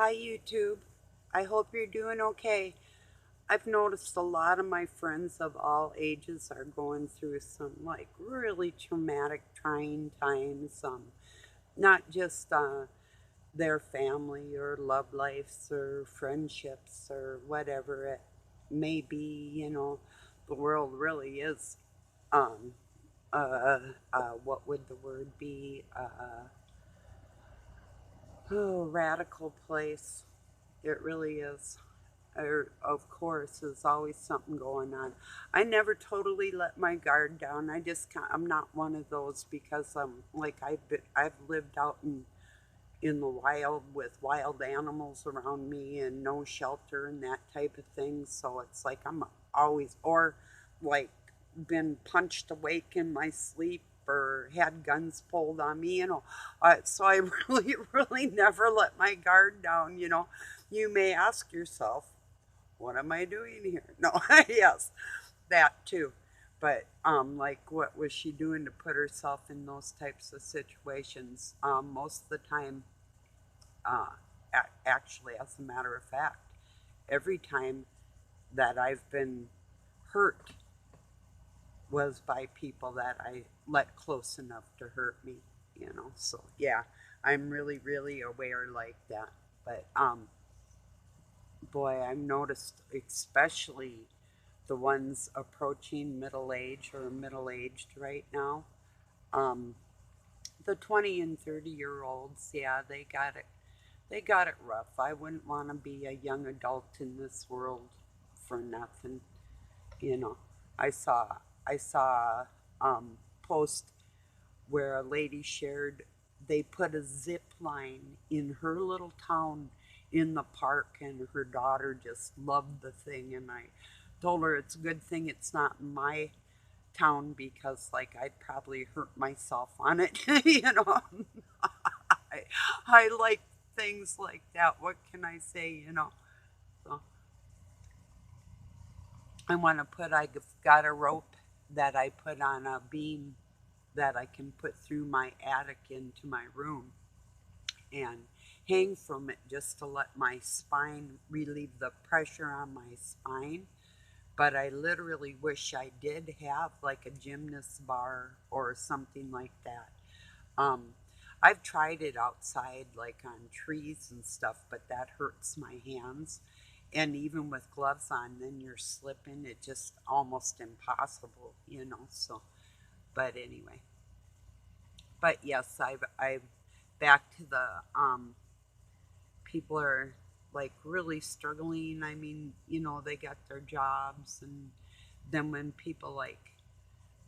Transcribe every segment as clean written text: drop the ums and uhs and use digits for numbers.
Hi, YouTube. I hope you're doing okay. I've noticed a lot of my friends of all ages are going through some really traumatic, trying times. Not just their family or love lives or friendships or whatever it may be. The world really is, um, what would the word be? Radical place. It really is. Of course, there's always something going on. I never totally let my guard down. I'm not one of those because I've lived out in the wild with wild animals around me and no shelter and that type of thing. So it's like I'm always, or like been punched awake in my sleep or had guns pulled on me. So I really, really never let my guard down. You may ask yourself, what am I doing here? No, yes, that too. But like, what was she doing to put herself in those types of situations? Most of the time, uh, actually, as a matter of fact, every time that I've been hurt was by people that I let close enough to hurt me. So yeah, I'm really, really aware like that. But boy, I've noticed, especially the ones approaching middle age or middle aged right now. Um, the 20 and 30-year olds, yeah, they got it. They got it rough. I wouldn't want to be a young adult in this world for nothing. You know, I saw I saw post where a lady shared they put a zip line in her little town in the park, and her daughter just loved the thing. And I told her it's a good thing it's not in my town because I'd probably hurt myself on it. I, I like things like that. What can I say? So I've got a rope that I put on a beam that I can put through my attic into my room and hang from it just to let my spine relieve the pressure on my spine. But I literally wish I did have like a gymnast bar or something like that. Um, I've tried it outside, like on trees and stuff, but that hurts my hands. And even with gloves on, then you're slipping. It's just almost impossible. So, but anyway, but yes, I've back to the people are like really struggling. I mean, they got their jobs, and then when people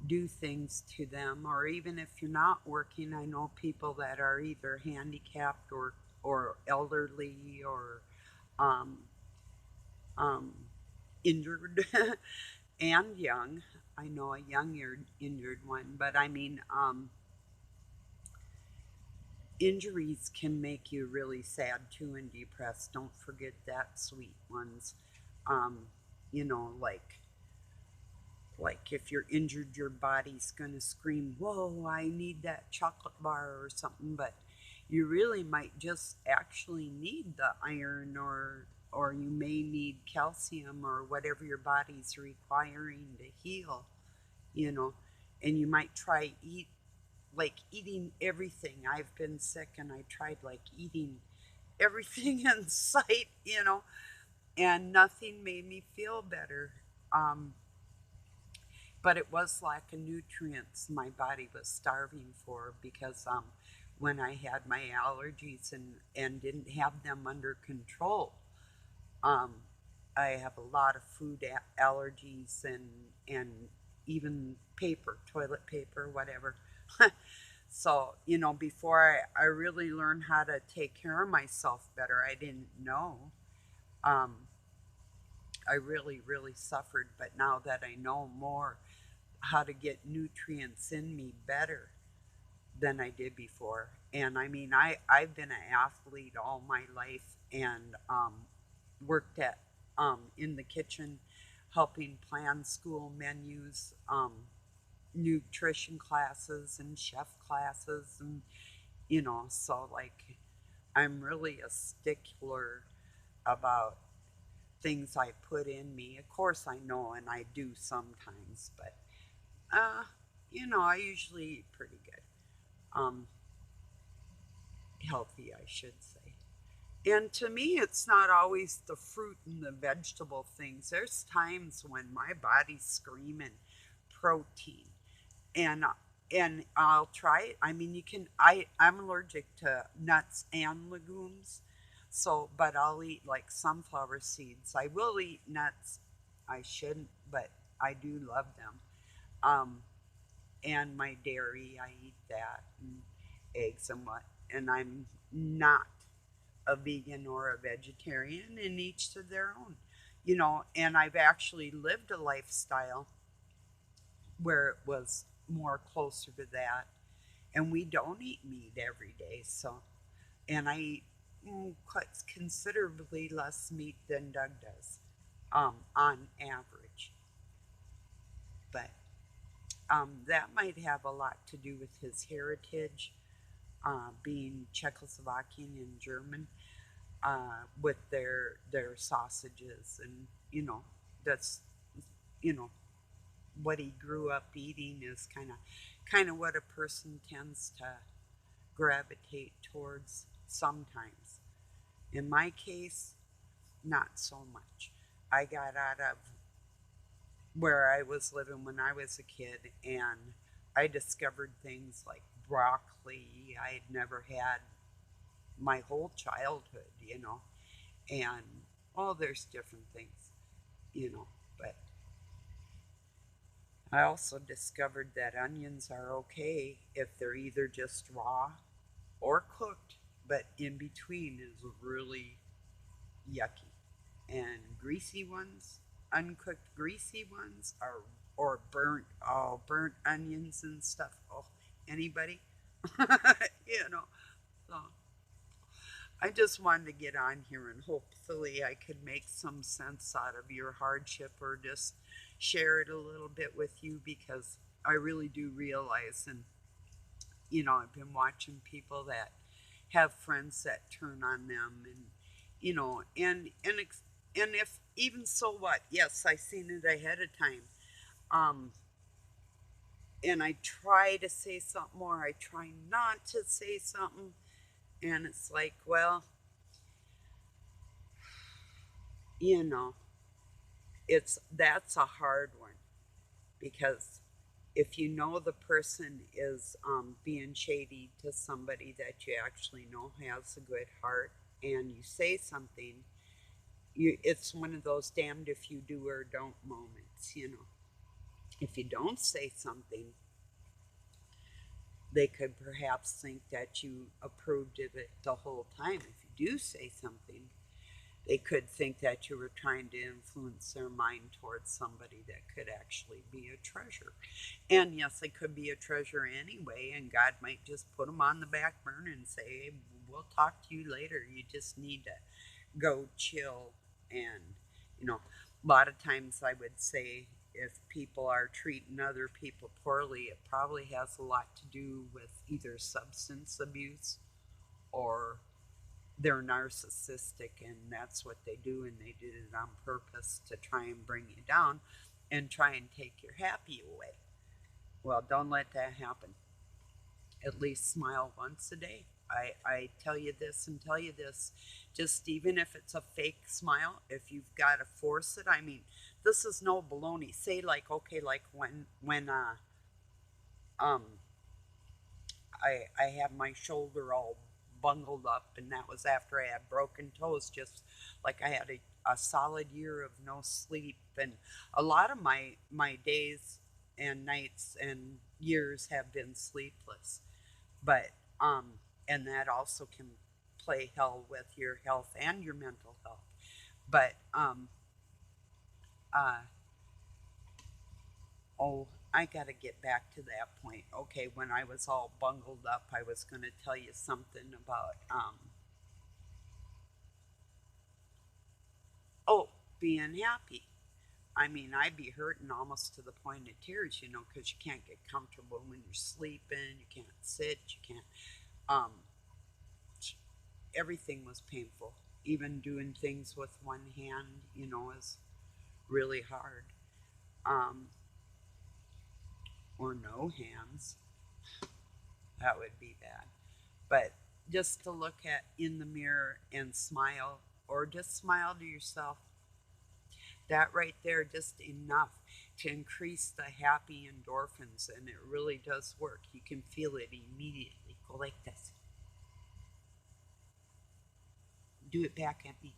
do things to them, or even if you're not working, I know people that are either handicapped or elderly or um, um, injured and young. I know a young injured one, but I mean, injuries can make you really sad too and depressed. Don't forget that, sweet ones. Um, you know, like if you're injured, your body's gonna scream, "Whoa, I need that chocolate bar" or something. But you really might just actually need the iron, or you may need calcium or whatever your body's requiring to heal. You know, and you might try eating everything. I've been sick and I tried eating everything in sight, and nothing made me feel better. Um, but it was lack of nutrients my body was starving for because when I had my allergies and didn't have them under control, um, I have a lot of food allergies and even paper, toilet paper, whatever. So, before I really learned how to take care of myself better, I didn't know. Um, I really, really suffered. But now that I know more how to get nutrients in me better than I did before. And I mean, I've been an athlete all my life and worked in the kitchen helping plan school menus, nutrition classes and chef classes, and so I'm really a stickler about things I put in me. Of course, I know, and I do sometimes, but uh, I usually eat pretty good. Um, Healthy, I should say. And to me, it's not always the fruit and the vegetable things. There's times when my body's screaming protein, and I'll try it. I mean, you can. I'm allergic to nuts and legumes, so but I'll eat like sunflower seeds. I will eat nuts. I shouldn't, but I do love them. Um, and my dairy, I eat that, and eggs and what. And I'm not a vegan or a vegetarian, and each to their own. And I've actually lived a lifestyle where it was more closer to that. And we don't eat meat every day, so and I eat quite considerably less meat than Doug does, on average. But that might have a lot to do with his heritage, being Czechoslovakian and German, with their sausages, and that's you know what he grew up eating is kind of what a person tends to gravitate towards sometimes. In my case, not so much. I got out of where I was living when I was a kid, and I discovered things like broccoli I'd never had my whole childhood. And there's different things. But I also discovered that onions are okay if they're either just raw or cooked, but in between is really yucky. And greasy ones, uncooked greasy ones, are or burnt onions and stuff. Oh, anybody? you know. So I just wanted to get on here and hopefully I could make some sense out of your hardship, or just share it a little bit with you, because I really do realize, and I've been watching people that have friends that turn on them, and and if even so what? Yes, I seen it ahead of time. Um, and I try to say something, or I try not to say something, and it's like, well, you know, that's a hard one, because if you know the person is being shady to somebody that you actually know has a good heart, and you say something, it's one of those damned if you do or don't moments. If you don't say something, they could perhaps think that you approved of it the whole time. If you do say something, they could think that you were trying to influence their mind towards somebody that could actually be a treasure. And yes, they could be a treasure anyway, and God might just put them on the back burner and say, hey, we'll talk to you later. You just need to go chill. And, a lot of times I would say, if people are treating other people poorly, it probably has a lot to do with either substance abuse, or they're narcissistic, and that's what they do, and they did it on purpose to try and bring you down and try and take your happy away. Well, don't let that happen. At least smile once a day. I tell you this and tell you this, just even if it's a fake smile, if you've got to force it, I mean, this is no baloney. Say, like, okay, like when um I had my shoulder all bungled up, and that was after I had broken toes. Just like I had a solid year of no sleep, and a lot of my days and nights and years have been sleepless. But and that also can play hell with your health and your mental health. But uh, oh, I got to get back to that point. Okay, when I was all bungled up, I was going to tell you something about oh, being happy. I mean, I'd be hurting almost to the point of tears, because you can't get comfortable when you're sleeping, you can't sit, you can't. Um, everything was painful. Even doing things with one hand, is really hard. Um, or no hands, that would be bad. But just to look at in the mirror and smile, or just smile to yourself, that right there, just enough to increase the happy endorphins, and it really does work. You can feel it immediately. Go like this. Do it back at me.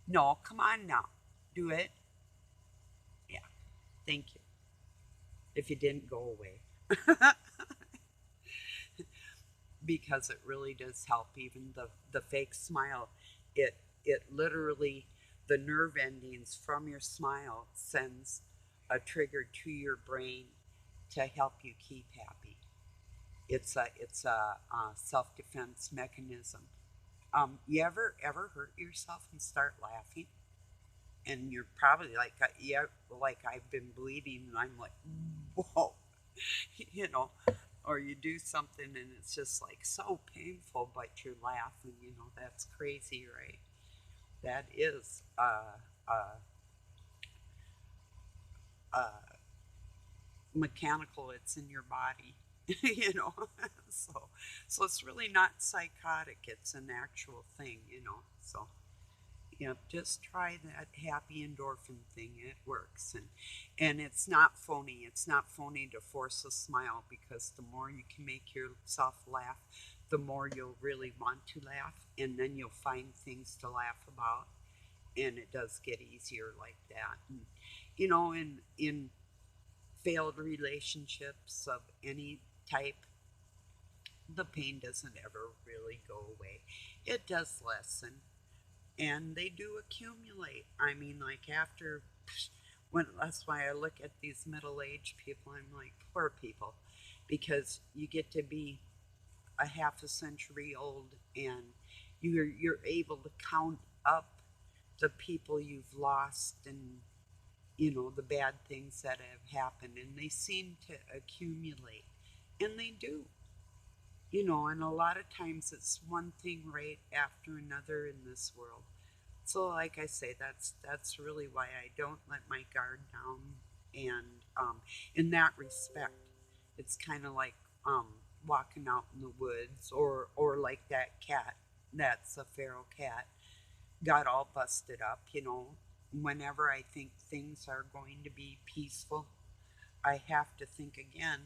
No, come on now. Do it. Yeah, thank you. If you didn't go away. Because it really does help. Even the fake smile, it literally, the nerve endings from your smile sends a trigger to your brain to help you keep happy. It's a self defense mechanism. You ever hurt yourself and start laughing, and you're probably like, yeah, like I've been bleeding, and I'm like, whoa, you know, or you do something and it's just like so painful, but you're laughing. That's crazy, right? That is uh, mechanical. It's in your body. you know so it's really not psychotic, it's an actual thing. So just try that happy endorphin thing. It works, and it's not phony. It's not phony to force a smile, because the more you can make yourself laugh, the more you'll really want to laugh, and then you'll find things to laugh about, and it does get easier like that. And, in failed relationships of any type, the pain doesn't ever really go away. It does lessen, and they do accumulate. I mean, like after, when that's why I look at these middle-aged people, I'm like, poor people, because you get to be a half a century old, and you're able to count up the people you've lost, and the bad things that have happened, and they seem to accumulate, and they do. And a lot of times it's one thing right after another in this world. So, like I say, that's really why I don't let my guard down. And in that respect, it's kind of like um, walking out in the woods, or like that cat, that's a feral cat, got all busted up. Whenever I think things are going to be peaceful, I have to think again,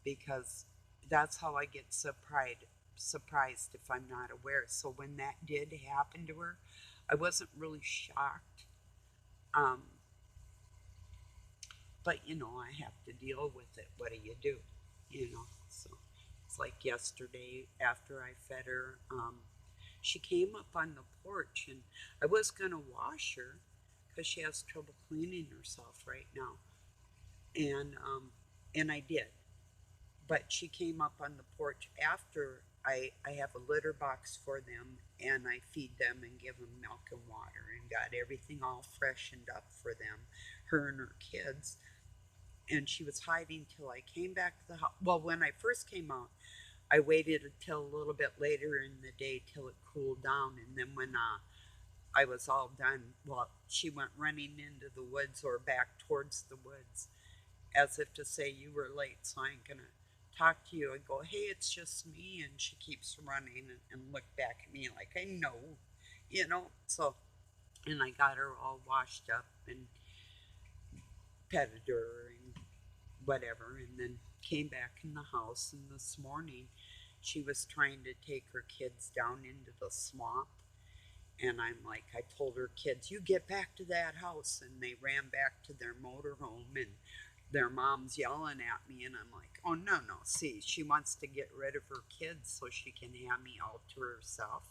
because that's how I get surprised if I'm not aware. So when that did happen to her, I wasn't really shocked. Um, but I have to deal with it. What do you do? So it's like yesterday after I fed her, she came up on the porch, and I was gonna wash her because she has trouble cleaning herself right now, and I did. But she came up on the porch after I have a litter box for them, and I feed them and give them milk and water, and got everything all freshened up for them, her and her kids. And she was hiding till I came back to the house. Well, when I first came out, I waited until a little bit later in the day till it cooled down, and then when I was all done, well, she went running into the woods, or back towards the woods, as if to say, you were late, so I ain't gonna talk to you. And go, hey, it's just me. And she keeps running and look back at me like I know. So, and I got her all washed up and petted her and whatever, and then came back in the house. And this morning, she was trying to take her kids down into the swamp. And I'm like, I told her kids, you get back to that house. And they ran back to their motorhome, and their mom's yelling at me. And I'm like, oh, no, no. See, she wants to get rid of her kids so she can have me all to herself.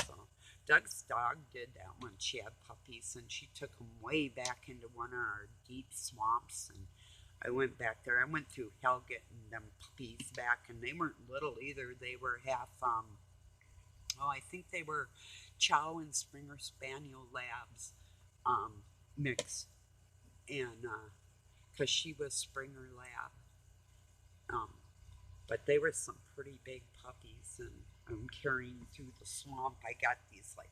So Doug's dog did that when she had puppies, and she took them way back into one of our deep swamps. And I went back there. I went through hell getting them puppies back, and they weren't little either. They were half, I think they were Chow and Springer Spaniel Labs mix. And because she was Springer Lab. Um, but they were some pretty big puppies, and I'm carrying through the swamp. I got these like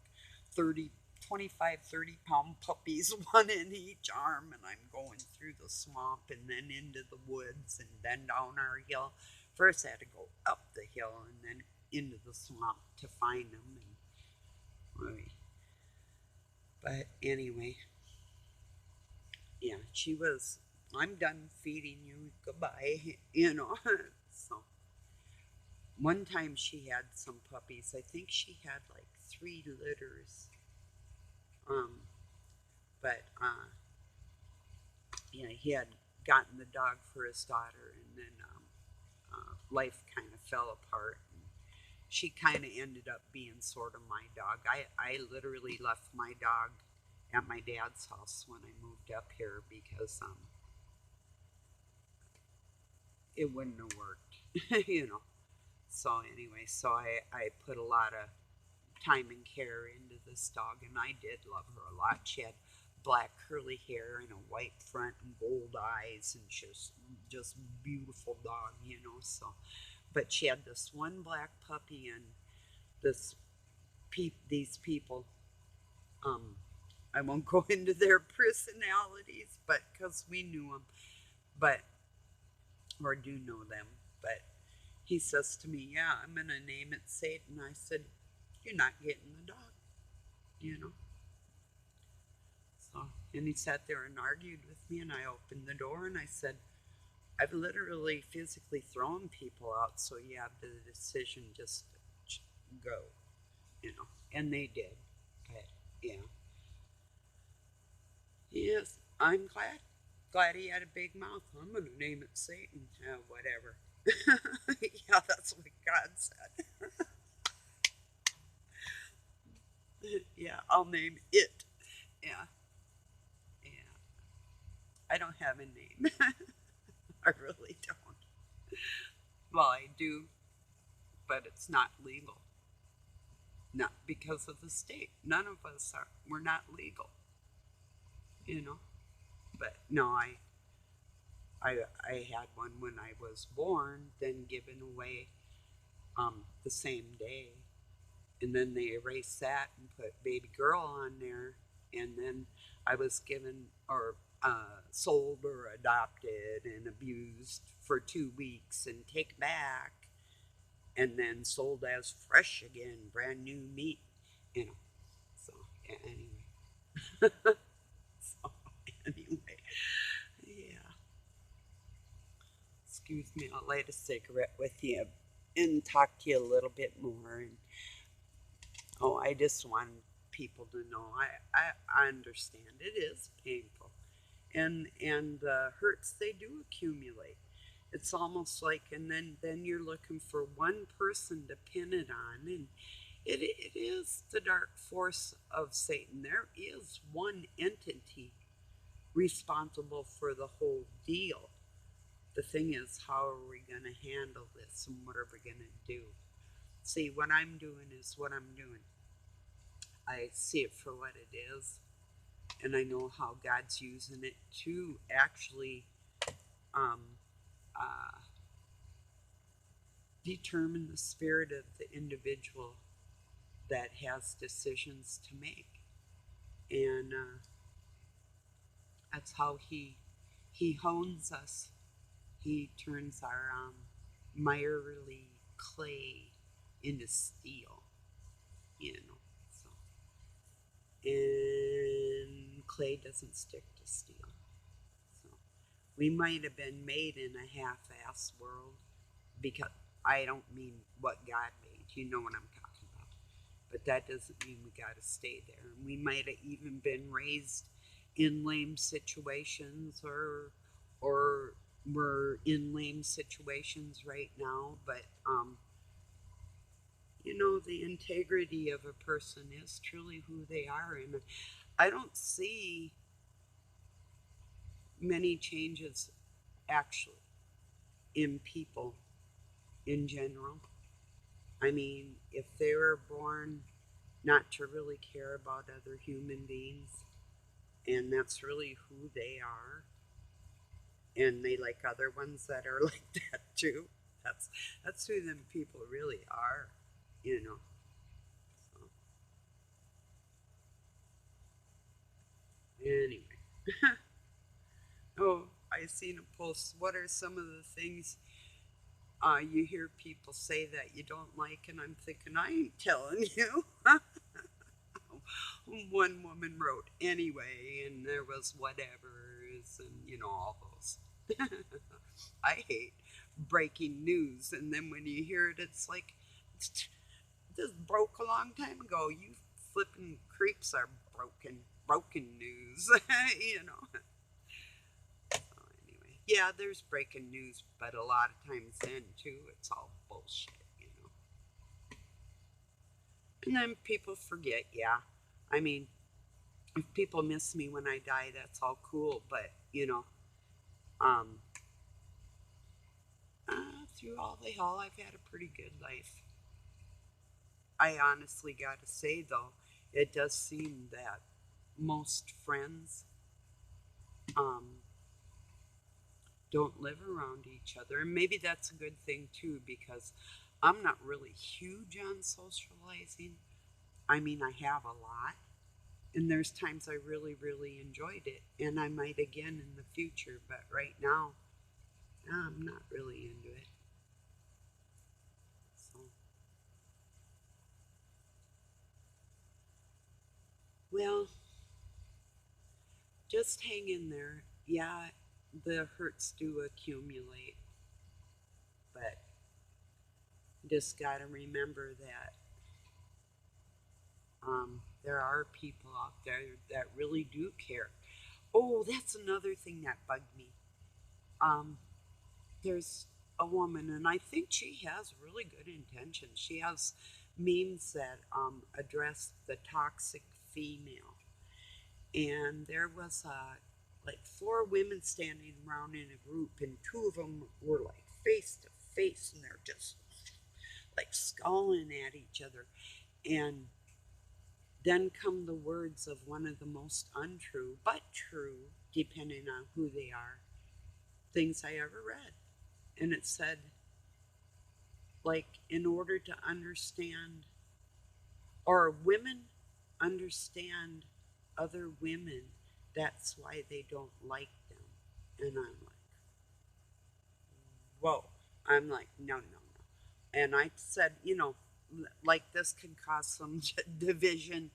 30, 25, 30-pound puppies, one in each arm, and I'm going through the swamp and then into the woods and then down our hill. First, I had to go up the hill and then into the swamp to find them. But anyway, yeah, she was, I'm done feeding you, goodbye, So one time she had some puppies. I think she had like 3 litters. Um, but yeah, he had gotten the dog for his daughter, and then life kind of fell apart. And she kind of ended up being sort of my dog. I literally left my dog at my dad's house when I moved up here because it wouldn't have worked. So anyway, so I put a lot of time and care into this dog, and I did love her a lot. She had black curly hair and a white front and gold eyes, and just beautiful dog. So, but she had this one black puppy, and this these people. Um, I won't go into their personalities, but because we knew them, but or do know them, but he says to me, "Yeah, I'm gonna name it Satan." I said, "You're not getting the dog," you know. So, and he sat there and argued with me, and I opened the door and I said, "I've literally physically thrown people out, so you have the decision just to go. And they did. But yeah, yes, I'm glad he had a big mouth. I'm gonna name it Satan. Whatever. Yeah, that's what God said. Yeah, I'll name it. Yeah, yeah. I don't have a name. I really don't. Well, I do, but it's not legal. Not because of the state. None of us are. We're not legal. You know. But no, I had one when I was born, then given away the same day, and then they erased that and put baby girl on there, and then I was given or sold or adopted and abused for 2 weeks and taken back, and then sold as fresh again, brand new meat, you know. So yeah, anyway, so anyway, yeah. Excuse me, I'll light a cigarette with you and talk to you a little bit more. And oh, I just want people to know I understand it is painful, and the hurts, they do accumulate. It's almost like, and then you're looking for one person to pin it on, and it is the dark force of Satan. There is one entity responsible for the whole deal. The thing is, how are we going to handle this, and what are we going to do? See, what I'm doing is what I'm doing. I see it for what it is, and I know how God's using it to actually um, uh, determine the spirit of the individual that has decisions to make, and that's how he hones us. He turns our miry clay into steel, you know. So, and clay doesn't stick to steel. So we might have been made in a half-ass world, because I don't mean what God made. You know what I'm talking about. But that doesn't mean we got to stay there. And we might have even been raised in lame situations, or we're in lame situations right now. But the integrity of a person is truly who they are, and I don't see many changes actually in people in general. I mean, if they were born not to really care about other human beings, and that's really who they are, and they like other ones that are like that too. That's who them people really are, you know. So, anyway. Oh, I seen a post. What are some of the things you hear people say that you don't like? And I'm thinking, I ain't telling you. One woman wrote anyway, and there was whatever's, and all those. I hate breaking news, and then when you hear it, it's like, this broke a long time ago. You flipping creeps are broken news, you know. So anyway, yeah, there's breaking news, but a lot of times then too, it's all bullshit. And then people forget, yeah. I mean, if people miss me when I die, that's all cool, but um, through all the hell, I've had a pretty good life. I honestly got to say, though, it does seem that most friends um, don't live around each other. And maybe that's a good thing, too, because I'm not really huge on socializing. I mean, I have a lot, and there's times I really, really enjoyed it, and I might again in the future, but right now, I'm not really into it. So, well, just hang in there. Yeah, the hurts do accumulate, but just got to remember that there are people out there that really do care. Oh, that's another thing that bugged me. Um, there's a woman, and I think she has really good intentions. She has memes that address the toxic female, and there was like four women standing around in a group, and two of them were like face to face, and they're just like scowling at each other. And then come the words of one of the most untrue, but true, depending on who they are, things I ever read. And it said, like, in order to understand, or women understand other women, that's why they don't like them. And I'm like, whoa. I'm like, no, no, no. And I said, like this can cause some division.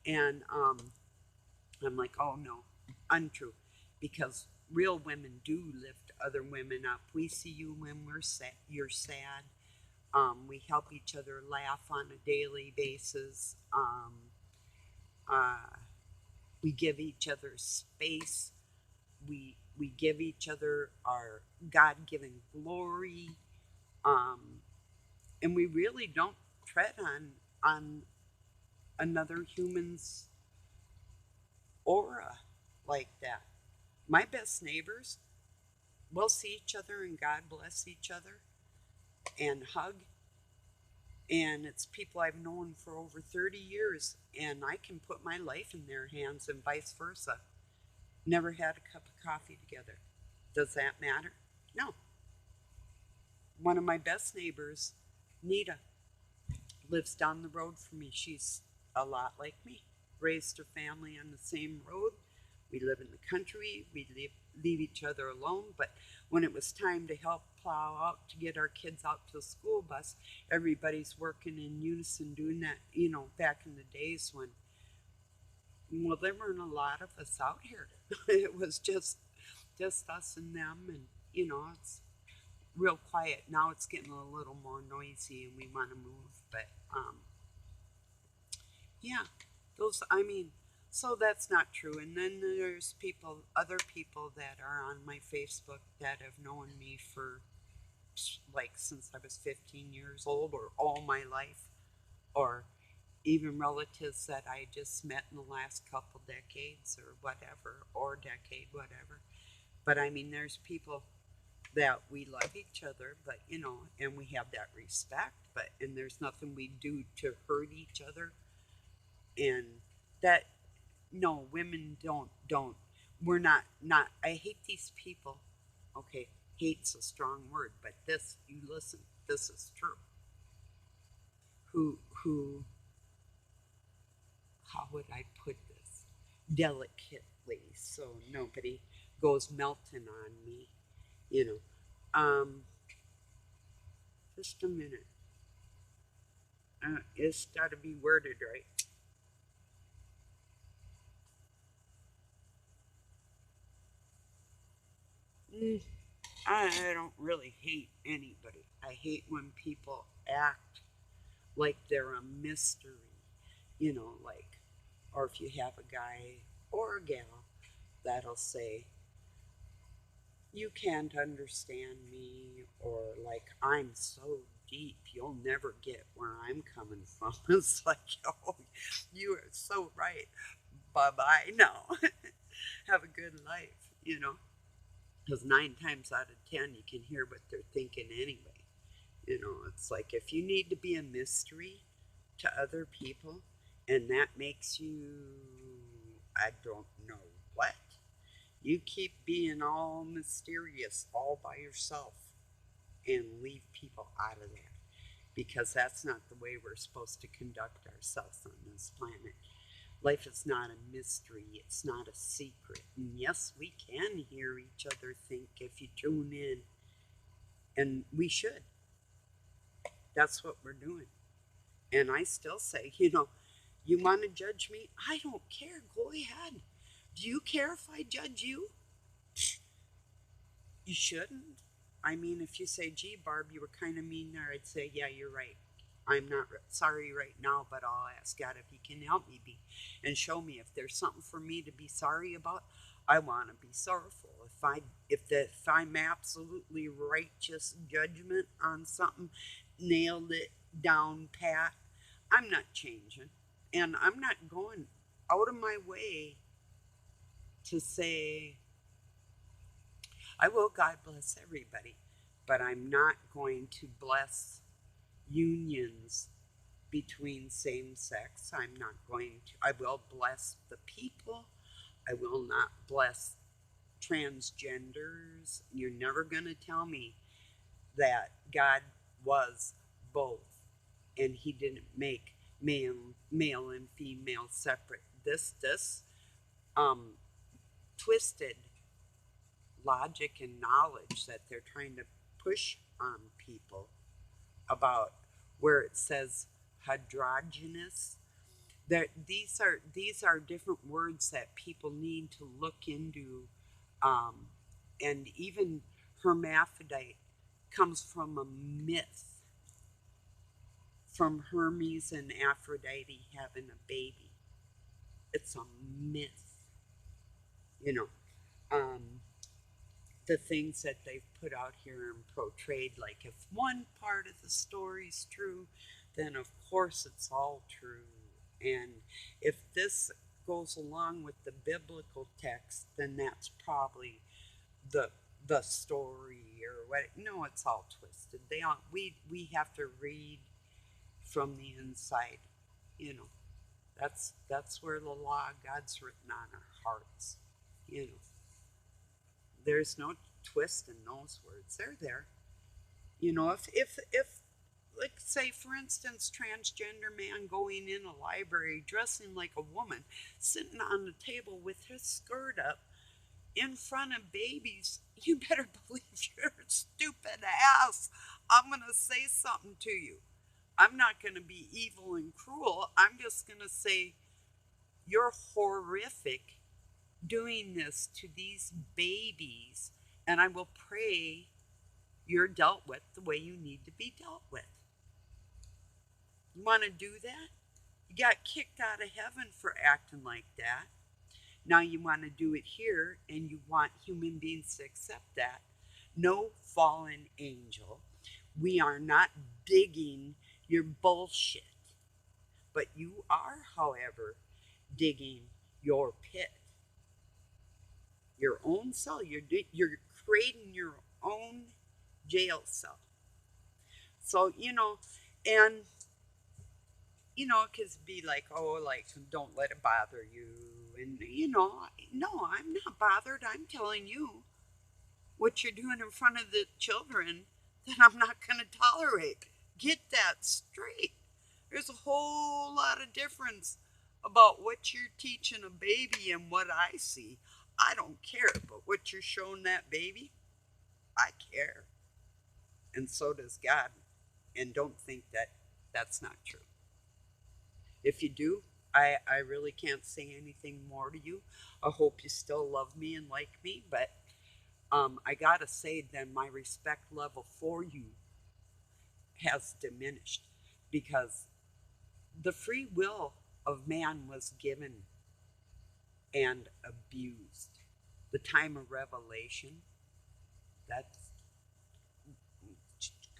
And I'm like, oh no, untrue. Because real women do lift other women up. We see you when we're sad, you're sad. We help each other laugh on a daily basis. Uh, we give each other space. We give each other our God given glory. Um, and we really don't tread on another human's aura like that. My best neighbors will see each other and God bless each other and hug. And it's people I've known for over 30 years, and I can put my life in their hands and vice versa. Never had a cup of coffee together. Does that matter? No. One of my best neighbors, Nita, lives down the road from me. She's a lot like me. Raised her family on the same road. We live in the country. We leave each other alone. But when it was time to help plow out to get our kids out to the school bus, everybody's working in unison doing that, back in the days when, well, there weren't a lot of us out here. It was just us and them. And, it's real quiet. Now it's getting a little more noisy and we want to move. But yeah, I mean, so that's not true. And then there's other people that are on my Facebook that have known me for like since I was 15 years old or all my life, or even relatives that I just met in the last couple decades or whatever, or decade, whatever. But I mean, there's people that we love each other, but and we have that respect, and there's nothing we do to hurt each other. And that, no, women don't we're not I hate these people. Okay, hate's a strong word, but this, you listen, this is true, who, how would I put this? Delicately, so nobody goes melting on me, you know. Just a minute. It's got to be worded right. Mm, I don't really hate anybody. I hate when people act like they're a mystery, like, or if you have a guy or a gal that'll say, you can't understand me, or like, I'm so deep, you'll never get where I'm coming from. It's like, oh, you are so right. Bye bye. No. Have a good life, because 9 times out of 10, you can hear what they're thinking anyway. It's like if you need to be a mystery to other people and that makes you, I don't know what, you keep being all mysterious all by yourself and leave people out of that, because that's not the way we're supposed to conduct ourselves on this planet. Life is not a mystery, it's not a secret. And yes, we can hear each other think if you tune in, and we should. That's what we're doing. And I still say, you want to judge me? I don't care. Go ahead. Do you care if I judge you? You shouldn't. I mean, if you say, gee, Barb, you were kind of mean there, I'd say, yeah, you're right. I'm not sorry right now, but I'll ask God if He can help me be and show me if there's something for me to be sorry about. I want to be sorrowful. If I'm absolutely righteous judgment on something, nailed it down pat, I'm not changing, and I'm not going out of my way to say I will God bless everybody, but I'm not going to bless unions between same sex. I'm not going to. I will bless the people. I will not bless transgenders. You're never going to tell me that God was both and He didn't make male and female separate. This twisted logic and knowledge that they're trying to push on people about where it says hydrogenous. These are different words that people need to look into, um, and even hermaphrodite comes from a myth, from Hermes and Aphrodite having a baby. It's a myth, you know. Um, the things that they've put out here and portrayed, like if one part of the story's true, then of course it's all true. And if this goes along with the biblical text, then that's probably the the story or what. No, it's all twisted. We have to read from the inside, you know. That's where the law of God's written on our hearts, you know. There's no twist in those words. They're there. If like say for instance, transgender man going in a library dressing like a woman, sitting on the table with his skirt up in front of babies, you better believe your stupid ass. I'm gonna say something to you. I'm not gonna be evil and cruel. I'm just gonna say you're horrific doing this to these babies, and I will pray you're dealt with the way you need to be dealt with. You want to do that? You got kicked out of heaven for acting like that. Now you want to do it here, and you want human beings to accept that. No fallen angel. We are not digging your bullshit. But you are, however, digging your pit, your own cell. You're creating your own jail cell. So, and, it could be like, oh, like, don't let it bother you. And, no, I'm not bothered. I'm telling you what you're doing in front of the children that I'm not going to tolerate. Get that straight. There's a whole lot of difference about what you're teaching a baby and what I see. I don't care, but what you're showing that baby, I care. And so does God. And don't think that that's not true. If you do, I really can't say anything more to you. I hope you still love me and like me, but I gotta say, then my respect level for you has diminished because the free will of man was given and abused. The time of revelation, that's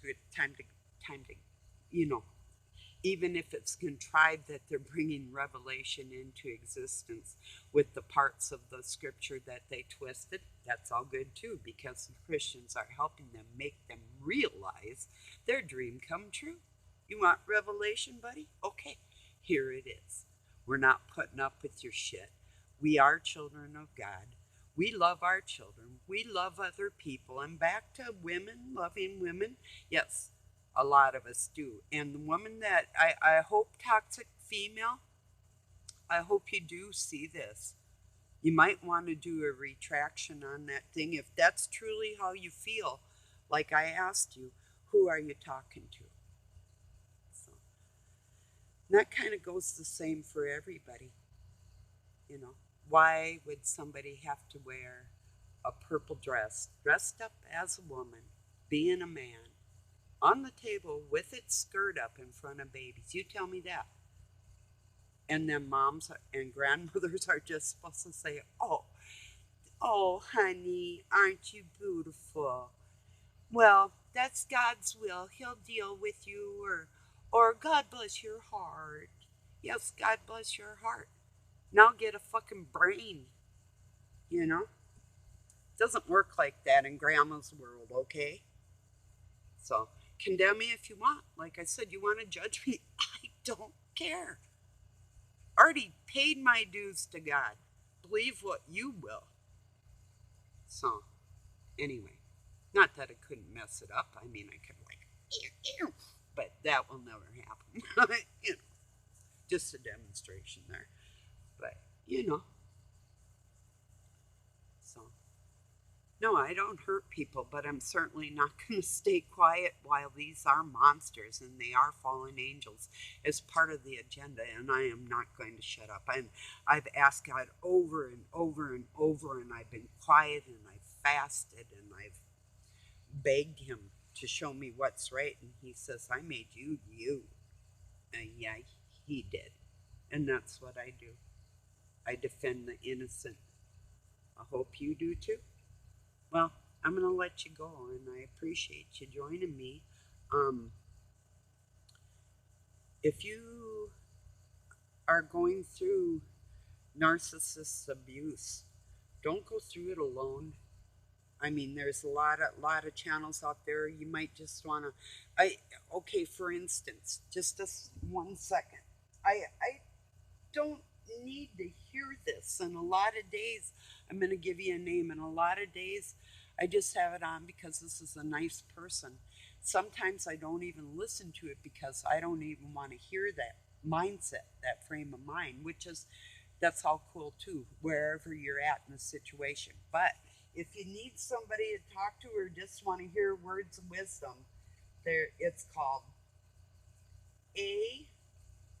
good time to, you know, even if it's contrived that they're bringing revelation into existence with the parts of the scripture that they twisted, that's all good too, because the Christians are helping them make them realize their dream come true. You want revelation, buddy? Okay, here it is. We're not putting up with your shit. We are children of God. We love our children. We love other people. And back to women, loving women. Yes, a lot of us do. And the woman that I hope, toxic female, I hope you do see this. You might want to do a retraction on that thing. If that's truly how you feel, like I asked you, who are you talking to? So that kind of goes the same for everybody. You know, why would somebody have to wear a purple dress, dressed up as a woman, being a man, on the table with its skirt up in front of babies? You tell me that. And then moms and grandmothers are just supposed to say, oh, honey, aren't you beautiful? Well, that's God's will. He'll deal with you, or God bless your heart. Yes, God bless your heart. Now get a fucking brain, you know? It doesn't work like that in grandma's world, okay? So condemn me if you want. Like I said, you want to judge me? I don't care. Already paid my dues to God. Believe what you will. So, anyway, not that I couldn't mess it up. I mean, I could like, ew, ew, but that will never happen. You know, just a demonstration there. But you know, so no, I don't hurt people, but I'm certainly not going to stay quiet while these are monsters and they are fallen angels as part of the agenda, and I am not going to shut up. I've asked God over and over and over, and I've been quiet and I've fasted and I've begged Him to show me what's right, and He says, I made you, you. And yeah, He did. And that's what I do. I defend the innocent. I hope you do too. Well, I'm going to let you go, and I appreciate you joining me. Um, if you are going through narcissist abuse, don't go through it alone. I mean, there's a lot of channels out there. You might just want to. Okay. For instance, just 1 second. I don't need to hear this. And a lot of days, I'm going to give you a name. And a lot of days, I just have it on because this is a nice person. Sometimes I don't even listen to it because I don't even want to hear that mindset, that frame of mind, which is, that's all cool too, wherever you're at in the situation. But if you need somebody to talk to or just want to hear words of wisdom, there it's called A,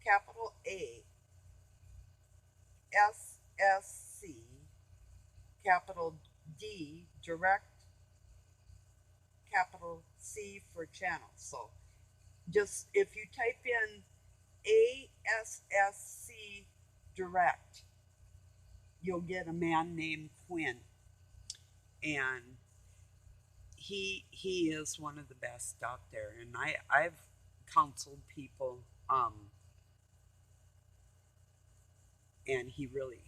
capital A, SSC, capital D, direct, capital C for channel. So just if you type in ASSC direct, you'll get a man named Quinn. And he is one of the best out there. And I've counseled people, and he really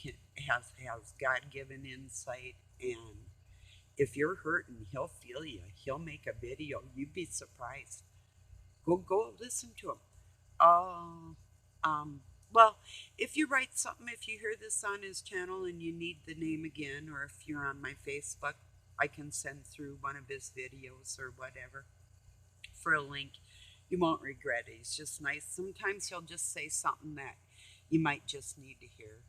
can, has God-given insight. And if you're hurting, he'll feel you. He'll make a video. You'd be surprised. Go listen to him. Well, if you write something, if you hear this on his channel and you need the name again, or if you're on my Facebook, I can send through one of his videos or whatever for a link. You won't regret it. He's just nice. Sometimes he'll just say something that you might just need to hear,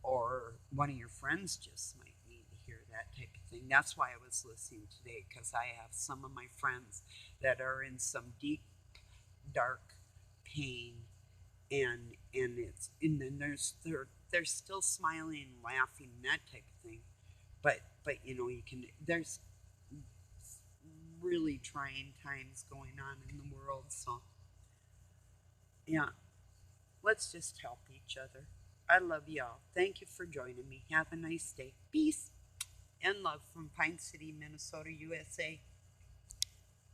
or one of your friends just might need to hear that type of thing. That's why I was listening today, because I have some of my friends that are in some deep, dark pain, and then they're still smiling and laughing and that type of thing. But you can there's really trying times going on in the world. So yeah, let's just help each other. I love y'all. Thank you for joining me. Have a nice day. Peace and love from Pine City, Minnesota, USA.